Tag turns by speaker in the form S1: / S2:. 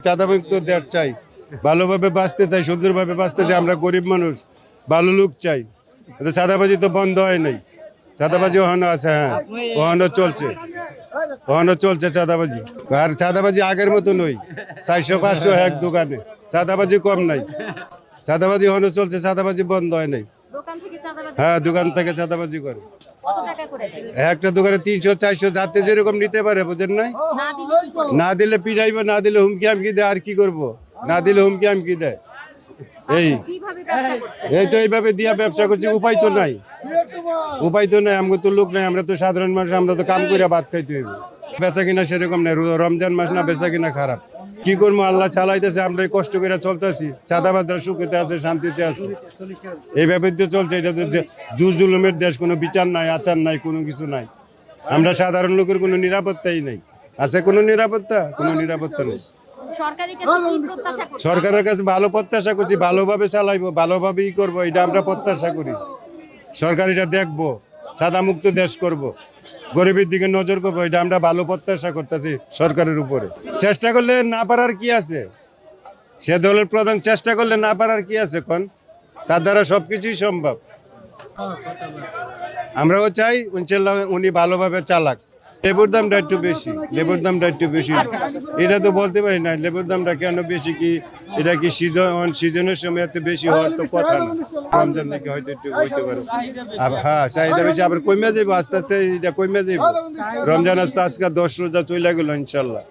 S1: চাঁদামুক্ত দেশ চাই, ভালোভাবে বাঁচতে চাই, সুন্দরভাবে বাঁচতে চাই। আমরা গরিব মানুষ, ভালো লোক চাই। চাঁদাবাজি তো বন্ধ হয় নাই, চাঁদাবাজি ওখানে আছে। হ্যাঁ, ওখানে চলছে চাঁদাবাজি। আর চাঁদাবাজি আগের মতো নই, 400-500 এক দোকানে, চাঁদাবাজি কম নাই। চাঁদাবাজি ওখানে চলছে, চাঁদাবাজি বন্ধ হয় নাই। হ্যাঁ, দোকান থেকে চাঁদাবাজি করে। একটা দোকানে 300-400 যাতে যেরকম নিতে পারে, বুঝেন নাই? না দিলে পিটাইবো, না দিলে হুমকি আমকি দেয়। আর কি করব? না দিলে হুমকি আমকি দেয়। এই তো এইভাবে দিয়া ব্যবসা করছি। উপায় তো নাই, আমাকে তো লোক নাই। আমরা তো সাধারণ মানুষ, আমরা তো কাম করে ভাত খাইতে হইব। বেচা কিনা সেরকম নাই, রমজান মাস না, বেচা কিনা খারাপ। কি করবো, আল্লাহ চালাইতেছে, আমরা কষ্ট করে চলতেছি। চাঁদাবাজরা সুখেতে আছে, শান্তিতে আছে। এইভাবে তো চলছে। এটা তো জোর জুলুমের দেশ, কোনো বিচার নাই, আচার নাই, কোনো কিছু নাই। আমরা সাধারণ লোকের কোনো নিরাপত্তাই নেই। আছে কোনো নিরাপত্তা? কোনো নিরাপত্তা নেই। সরকারের কাছে ভালো প্রত্যাশা করছি, ভালোভাবে চালাইবো, ভালোভাবে করবো, এটা আমরা প্রত্যাশা করি। সরকার এটা দেখবো, চাঁদামুক্ত দেশ করব, গরিবের দিকে নজর করবো, এটা আমরা ভালো প্রত্যাশা করতেছি সরকারের উপরে। চেষ্টা করলে না পারার কি আছে? সে দলের প্রধান চেষ্টা করলে না পারার কি আছে কোন? তার দ্বারা সবকিছুই সম্ভব। আমরাও চাই ইনশাআল্লাহ উনি ভালোভাবে চালাক। লেবুর দামটা একটু বেশি, এটা তো বলতে পারি না। লেবুর দামটা কেন বেশি, কি এটা কি সিজনের সময় এত বেশি হওয়ার তো কথা না। রমজান দিকে হয়তো একটু হইতে পারে। হ্যাঁ, চাহিদা বেশি, আবার কমে যাবো আস্তে আস্তে, এটা কমে যাবো। রমজান আজকে 10 রোজা চলে গেল ইনশাল্লাহ।